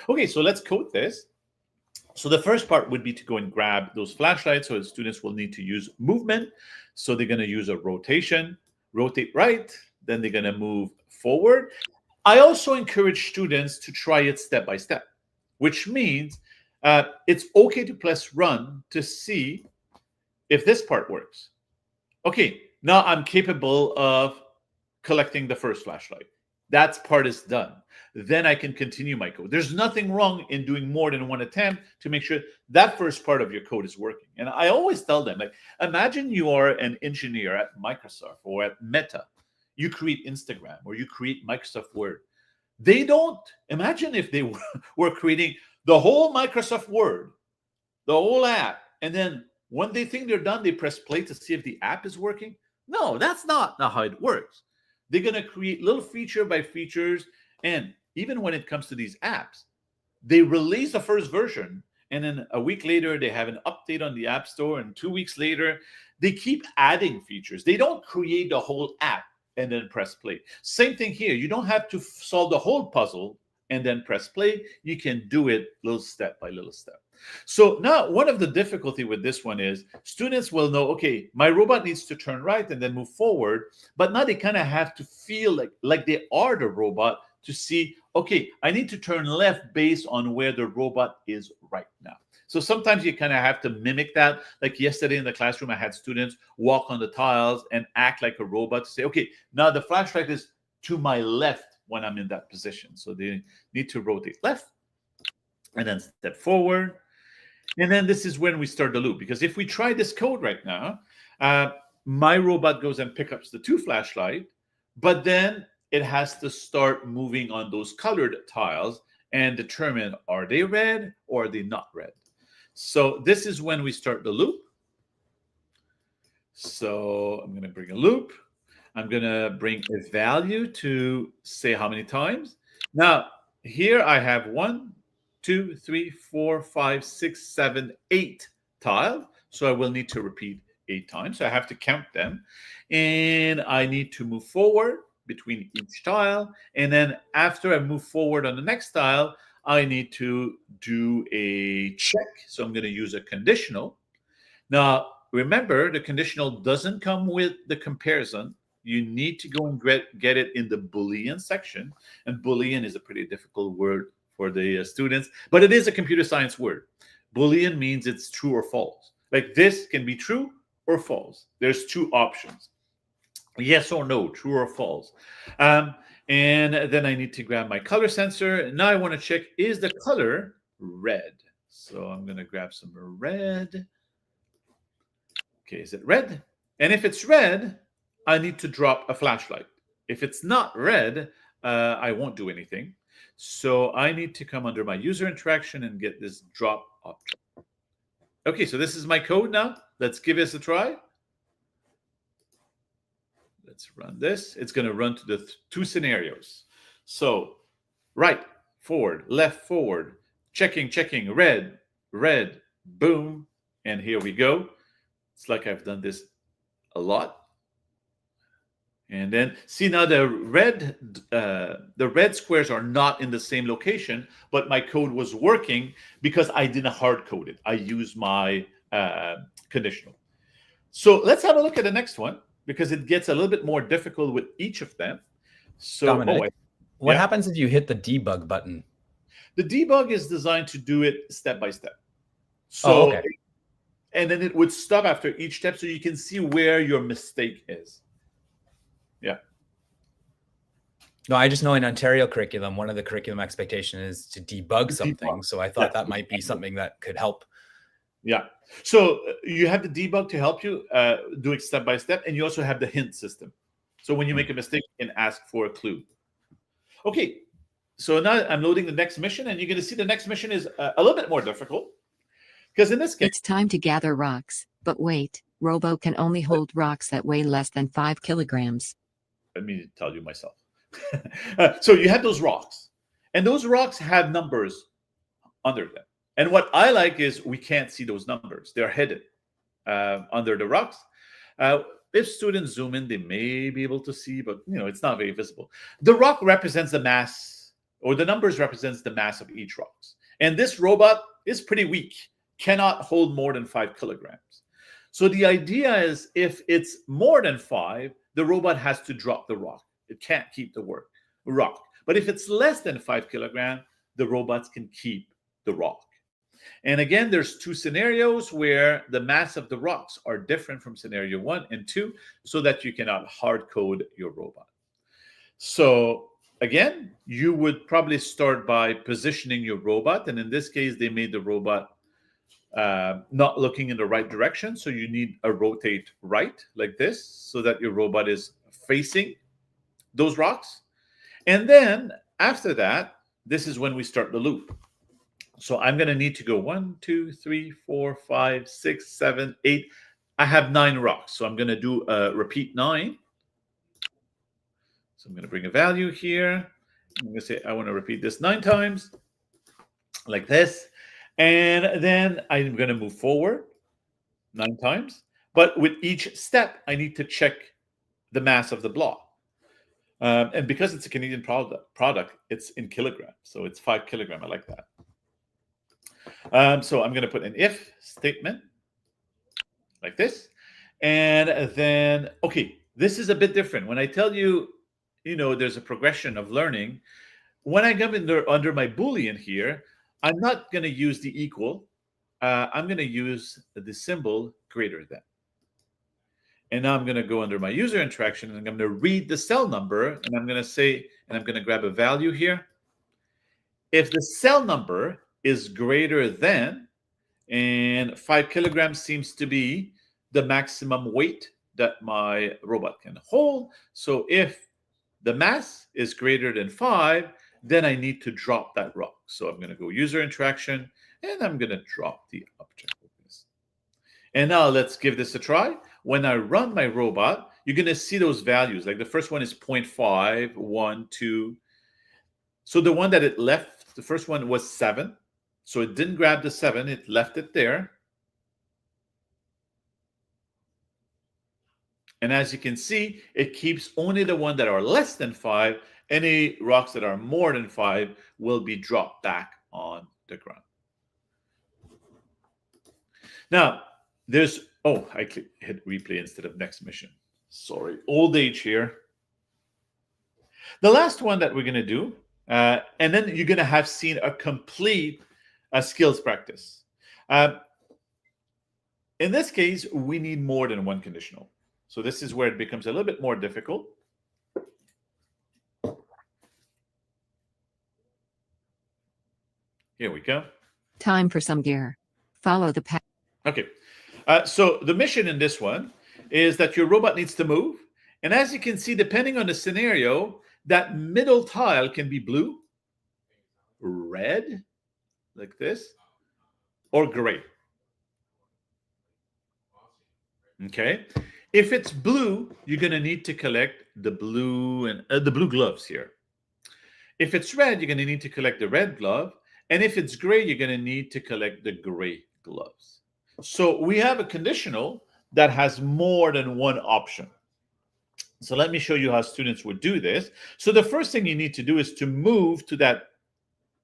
Okay, so let's code this. So the first part would be to go and grab those flashlights. So the students will need to use movement. So they're going to use a rotation, rotate right, then they're going to move forward. I also encourage students to try it step by step, which means it's okay to press run to see if this part works. Okay, now I'm capable of collecting the first flashlight. That part is done. Then I can continue my code. There's nothing wrong in doing more than one attempt to make sure that first part of your code is working. And I always tell them, like, imagine you are an engineer at Microsoft or at Meta. You create Instagram or you create Microsoft Word. They don't imagine if they were creating the whole Microsoft Word, the whole app, and then when they think they're done, they press play to see if the app is working. No, that's not how it works. They're going to create little feature by features. And even when it comes to these apps, they release the first version. And then a week later, they have an update on the App Store. And 2 weeks later, they keep adding features. They don't create the whole app and then press play. Same thing here. You don't have to solve the whole puzzle and then press play. You can do it little step by little step. So now one of the difficulty with this one is students will know, okay, my robot needs to turn right and then move forward. But now they kind of have to feel like they are the robot to see, okay, I need to turn left based on where the robot is right now. So sometimes you kind of have to mimic that. Like yesterday in the classroom, I had students walk on the tiles and act like a robot to say, okay, now the flashlight is to my left when I'm in that position. So they need to rotate left and then step forward. And then this is when we start the loop. Because if we try this code right now, my robot goes and picks up the 2 flashlight, but then it has to start moving on those colored tiles and determine, are they red or are they not red? So this is when we start the loop. So I'm going to bring a loop. I'm going to bring a value to say how many times. Now, here I have 1, 2, 3, 4, 5, 6, 7, 8 tiles. So I will need to repeat 8 times. So I have to count them. And I need to move forward between each tile. And then after I move forward on the next tile, I need to do a check. So I'm going to use a conditional. Now, remember, the conditional doesn't come with the comparison. You need to go and get it in the Boolean section. And Boolean is a pretty difficult word for the students, but it is a computer science word. Boolean means it's true or false. Like this can be true or false. There's 2 options. Yes or no, true or false. And then I need to grab my color sensor. And now I want to check, is the color red? So I'm going to grab some red. Okay, is it red? And if it's red, I need to drop a flashlight. If it's not red, I won't do anything. So I need to come under my user interaction and get this drop option. Okay, so this is my code now. Let's give this a try. Let's run this. It's going to run to the two scenarios. So right, forward, left, forward, checking, red, red, boom. And here we go. It's like I've done this a lot. And then see now the red squares are not in the same location, but my code was working because I didn't hard code it. I used my conditional. So let's have a look at the next one because it gets a little bit more difficult with each of them. So Dominic, what happens if you hit the debug button? The debug is designed to do it step by step. So, okay. And then it would stop after each step so you can see where your mistake is. Yeah. No, I just know in Ontario curriculum, one of the curriculum expectation is to debug something. So I thought that might be something that could help. Yeah. So you have the debug to help you do it step by step, and you also have the hint system. So when you make a mistake, you can ask for a clue. Okay. So now I'm loading the next mission, and you're going to see the next mission is a little bit more difficult because in this case, It's time to gather rocks, but wait, Robo can only hold rocks that weigh less than 5 kilograms. Let me tell you myself. So you have those rocks, and those rocks have numbers under them. And what I like is we can't see those numbers. They're hidden under the rocks. If students zoom in, they may be able to see, but it's not very visible. The rock represents the mass, or the numbers represents the mass of each rock. And this robot is pretty weak, cannot hold more than 5 kilograms. So the idea is if it's more than 5, the robot has to drop the rock. It can't keep the rock. But if it's less than 5 kilograms, the robots can keep the rock. And again, there's two scenarios where the mass of the rocks are different from scenario 1 and 2 so that you cannot hard code your robot. So again, you would probably start by positioning your robot. And in this case, they made the robot not looking in the right direction. So you need a rotate right like this so that your robot is facing those rocks. And then after that, this is when we start the loop. So I'm going to need to go 1, 2, 3, 4, 5, 6, 7, 8. I have 9 rocks. So I'm going to do repeat 9. So I'm going to bring a value here. I'm going to say I want to repeat this 9 times like this. And then I'm going to move forward 9 times. But with each step, I need to check the mass of the block. And because it's a Canadian product, it's in kilograms. So it's 5 kilograms. I like that. So I'm going to put an if statement like this. And then, okay, this is a bit different. When I tell you, there's a progression of learning, when I come in under my Boolean here, I'm not going to use the equal. I'm going to use the symbol greater than. And now I'm going to go under my user interaction, and I'm going to read the cell number, and I'm going to say, and I'm going to grab a value here. If the cell number is greater than, and 5 kilograms seems to be the maximum weight that my robot can hold. So if the mass is greater than 5, then I need to drop that rock. So I'm going to go user interaction, and I'm going to drop the object of this. And now let's give this a try. When I run my robot, you're going to see those values. Like the first one is 0.5, 1, 2. So the one that it left, the first one was 7. So it didn't grab the 7, it left it there. And as you can see, it keeps only the one that are less than 5. Any rocks that are more than 5 will be dropped back on the ground. Now, there's, I hit replay instead of next mission. Sorry, old age here. The last one that we're going to do, and then you're going to have seen a complete skills practice. In this case, we need more than one conditional. So this is where it becomes a little bit more difficult. Here we go. Time for some gear. Follow the path. Okay. So the mission in this one is that your robot needs to move. And as you can see, depending on the scenario, that middle tile can be blue, red, like this, or gray. Okay. If it's blue, you're going to need to collect the blue and the blue gloves here. If it's red, you're going to need to collect the red glove. And if it's gray, you're going to need to collect the gray gloves. So we have a conditional that has more than one option. So let me show you how students would do this. So the first thing you need to do is to move to that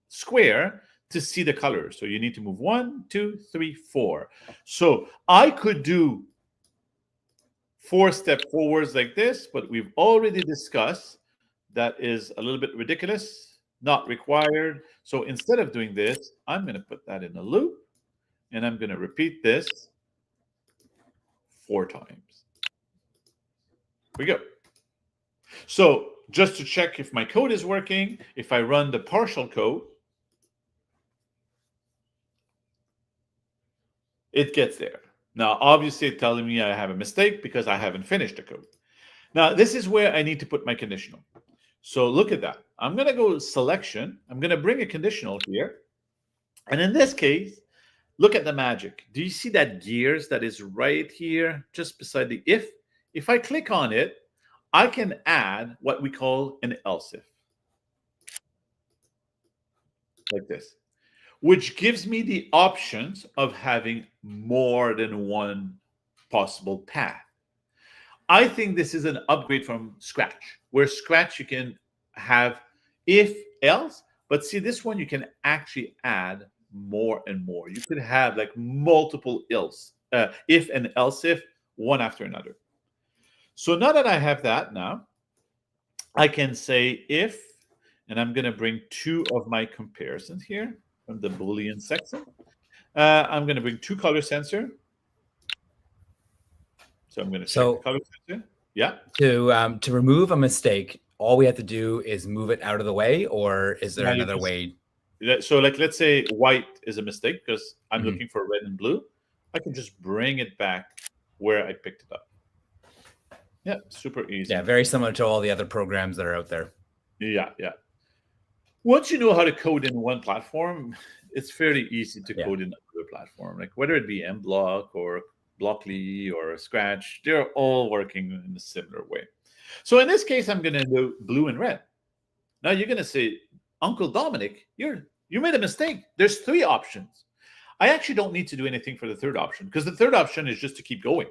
square to see the colors. So you need to move 1, 2, 3, 4. So I could do 4 step forwards like this, but we've already discussed that is a little bit ridiculous, not required. So instead of doing this, I'm going to put that in a loop, and I'm going to repeat this 4 times. We go. So just to check if my code is working, if I run the partial code, it gets there. Now, obviously, it's telling me I have a mistake because I haven't finished the code. Now, this is where I need to put my conditional. So look at that. I'm going to go selection. I'm going to bring a conditional here. And in this case, look at the magic. Do you see that gears that is right here, just beside the if? If I click on it, I can add what we call an else if. Like this. Which gives me the options of having more than one possible path. I think this is an upgrade from Scratch, where Scratch you can have if, else, but see this one you can actually add more and more. You could have like multiple else, if and else if, one after another. So now that I have that now, I can say if, and I'm going to bring 2 of my comparisons here from the Boolean section. I'm going to bring 2 color sensor. So I'm going to check the color sensor. Yeah. To remove a mistake, all we have to do is move it out of the way, or is there another way? So like, let's say white is a mistake because I'm looking for red and blue. I can just bring it back where I picked it up. Yeah, super easy. Yeah, very similar to all the other programs that are out there. Yeah, yeah. Once you know how to code in one platform, it's fairly easy to code in another platform. Like whether it be MBlock or Blockly or Scratch, they're all working in a similar way. So in this case, I'm going to do blue and red. Now you're going to say, Uncle Dominic, you made a mistake. There's 3 options. I actually don't need to do anything for the third option because the third option is just to keep going.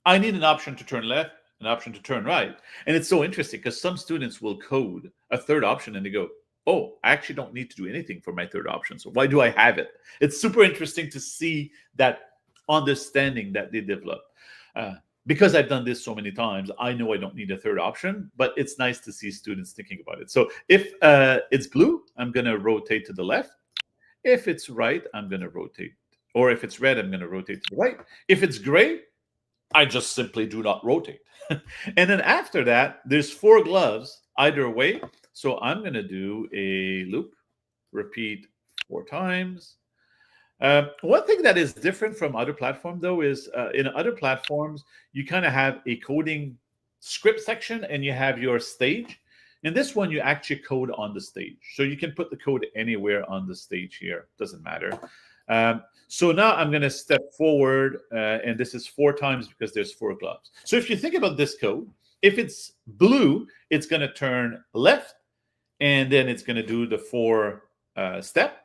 I need an option to turn left, an option to turn right. And it's so interesting because some students will code a third option and they go, oh, I actually don't need to do anything for my third option. So why do I have it? It's super interesting to see that understanding that they develop. Because I've done this so many times, I know I don't need a third option, but it's nice to see students thinking about it. So if it's blue, I'm going to rotate to the left. If it's right, I'm going to rotate. Or if it's red, I'm going to rotate to the right. If it's gray, I just simply do not rotate. And then after that, there's 4 gloves either way. So I'm going to do a loop, repeat 4 times. One thing that is different from other platforms, though, is in other platforms, you kind of have a coding script section and you have your stage. In this one, you actually code on the stage. So you can put the code anywhere on the stage here. Doesn't matter. So now I'm going to step forward, and this is 4 times because there's 4 gloves. So if you think about this code, if it's blue, it's going to turn left, and then it's going to do the 4 step.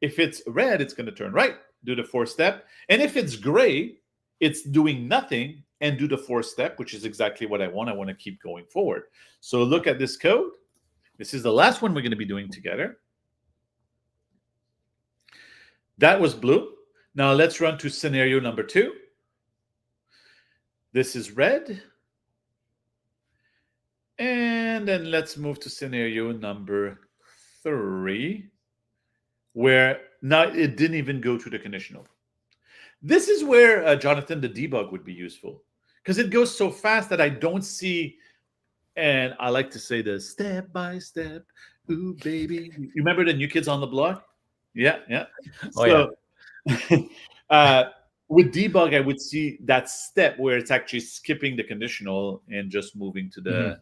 If it's red, it's going to turn right, do the 4 step. And if it's gray, it's doing nothing and do the 4 step, which is exactly what I want. I want to keep going forward. So look at this code. This is the last one we're going to be doing together. That was blue. Now let's run to scenario number 2. This is red. And then let's move to scenario number 3, where now it didn't even go to the conditional. This is where, Jonathan, the debug would be useful because it goes so fast that I don't see, and I like to say the step by step, ooh, baby. You remember the New Kids on the Block? Yeah, yeah. Oh, yeah. With debug, I would see that step where it's actually skipping the conditional and just moving to the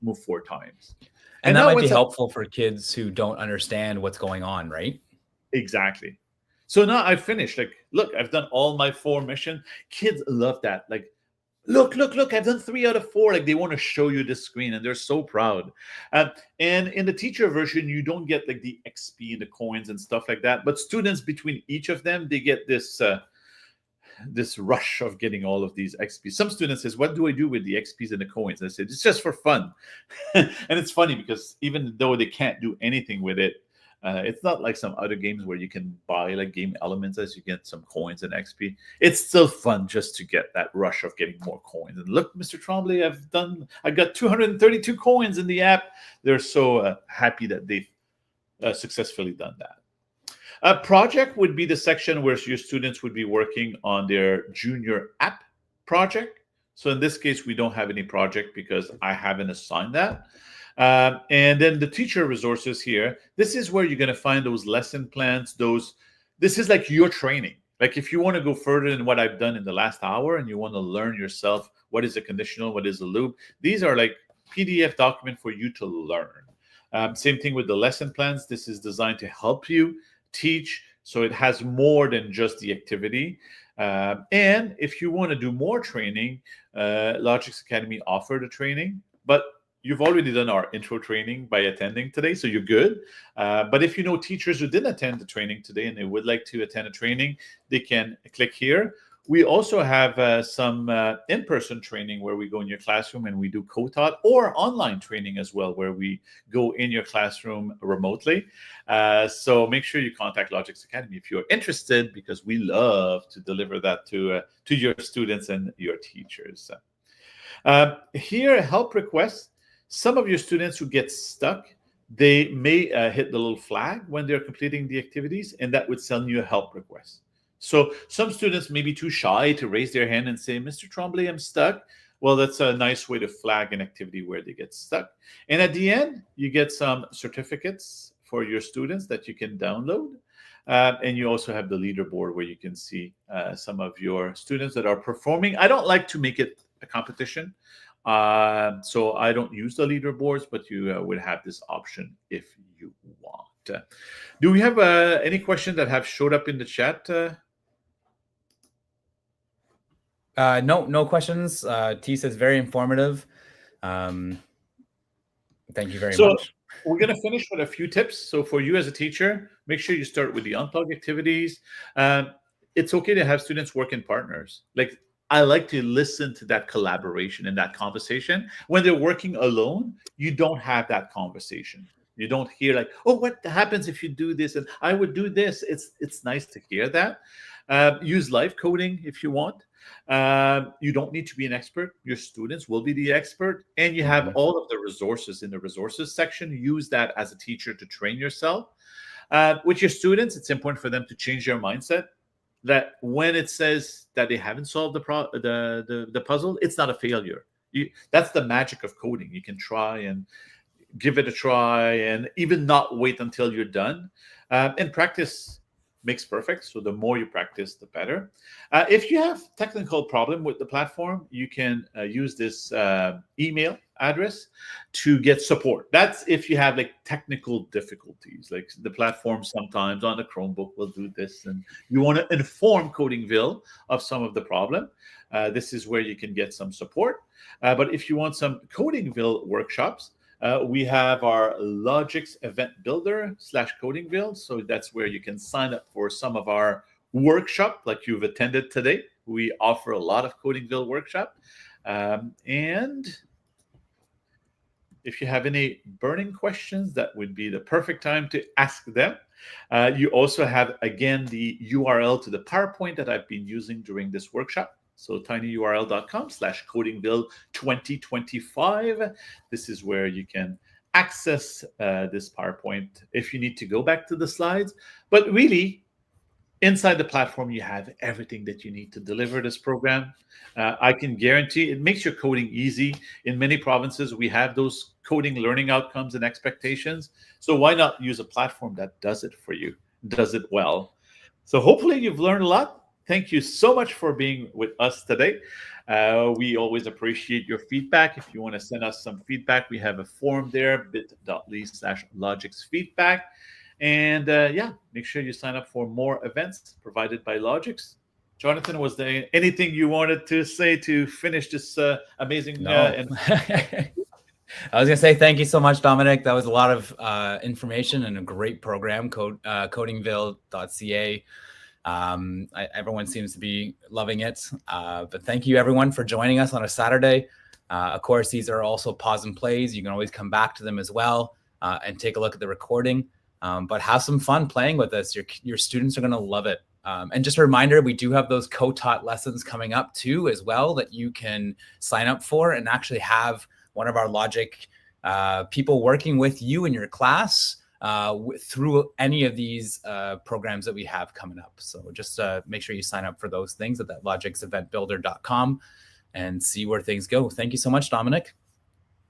move 4 times. And that might be helpful for kids who don't understand what's going on, right? Exactly. So now I've finished. Like, look, I've done all my 4 missions. Kids love that. Like, look, I've done 3 out of 4. Like they want to show you the screen and they're so proud. And in the teacher version, you don't get like the XP and the coins and stuff like that. But students, between each of them, they get this rush of getting all of these XP. Some students says, what do I do with the XPs and the coins? I said, it's just for fun. And it's funny because even though they can't do anything with it, it's not like some other games where you can buy like game elements as you get some coins and XP. It's still fun just to get that rush of getting more coins. And look, Mr. Tremblay, I got 232 coins in the app. They're so happy that they've successfully done that. A project would be the section where your students would be working on their junior app project. So in this case, we don't have any project because I haven't assigned that. And then the teacher resources here, this is where you're going to find those lesson plans. This is like your training. Like if you want to go further than what I've done in the last hour and you want to learn yourself, what is a conditional, what is a loop, these are like PDF document for you to learn. Same thing with the lesson plans. This is designed to help you teach. So it has more than just the activity. And if you want to do more training, Logix Academy offer the training, but you've already done our intro training by attending today, so you're good. But if you know teachers who didn't attend the training today and they would like to attend a training, they can click here. We also have some in-person training where we go in your classroom and we do co-taught, or online training as well, where we go in your classroom remotely. So make sure you contact Logix Academy if you're interested, because we love to deliver that to your students and your teachers. Here, help requests. Some of your students who get stuck, they may hit the little flag when they're completing the activities, and that would send you a help request. So some students may be too shy to raise their hand and say, Mr. Tremblay, I'm stuck. Well, that's a nice way to flag an activity where they get stuck. And at the end, you get some certificates for your students that you can download. And you also have the leaderboard where you can see some of your students that are performing. I don't like to make it a competition. So I don't use the leaderboards, but you would have this option if you want. Do we have any questions that have showed up in the chat? No questions. T says very informative. Thank you very much. We're going to finish with a few tips. So for you as a teacher, make sure you start with the unplug activities. It's okay to have students work in partners. Like, I like to listen to that collaboration and that conversation. When they're working alone, you don't have that conversation. You don't hear like, oh, what happens if you do this? And I would do this. It's nice to hear that. Use live coding if you want. You don't need to be an expert. Your students will be the expert. And you have all of the resources in the resources section. Use that as a teacher to train yourself. With your students, it's important for them to change their mindset. That when it says that they haven't solved the puzzle, it's not a failure. That's the magic of coding. You can try and give it a try and even not wait until you're done. And practice makes perfect. So the more you practice, the better. If you have technical problem with the platform, you can use this email address to get support. That's if you have like technical difficulties, like the platform sometimes on the Chromebook will do this, and you want to inform Codingville of some of the problem. This is where you can get some support. But if you want some Codingville workshops, we have our Logix event builder /Codingville. So that's where you can sign up for some of our workshop like you've attended today. We offer a lot of Codingville workshop. And if you have any burning questions, that would be the perfect time to ask them. You also have, again, the URL to the PowerPoint that I've been using during this workshop. So tinyurl.com/codingville2025. This is where you can access this PowerPoint if you need to go back to the slides. But really, inside the platform, you have everything that you need to deliver this program. I can guarantee it makes your coding easy. In many provinces, we have those coding learning outcomes and expectations. So why not use a platform that does it for you, does it well? So hopefully you've learned a lot. Thank you so much for being with us today. We always appreciate your feedback. If you want to send us some feedback, we have a form there, bit.ly/LogixFeedback. And yeah, make sure you sign up for more events provided by Logix. Jonathan, was there anything you wanted to say to finish this amazing? No. I was gonna say thank you so much, Dominic. That was a lot of information and a great program. Codingville.ca. Everyone seems to be loving it. But thank you everyone for joining us on a Saturday. Of course, these are also pause and plays. You can always come back to them as well and take a look at the recording. But have some fun playing with us. Your students are going to love it. And just a reminder, we do have those co-taught lessons coming up too as well that you can sign up for and actually have one of our logic people working with you in your class through any of these programs that we have coming up. So just make sure you sign up for those things at that logicseventbuilder.com and see where things go. Thank you so much, Dominic.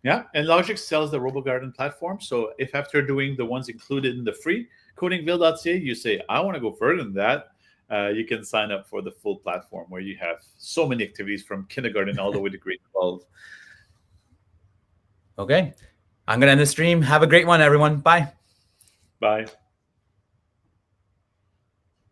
Yeah, and Logix sells the RoboGarden platform. So if after doing the ones included in the free Codingville.ca, you say, I want to go further than that, you can sign up for the full platform where you have so many activities from kindergarten all the way to grade 12. Okay, I'm going to end the stream. Have a great one, everyone. Bye. Bye.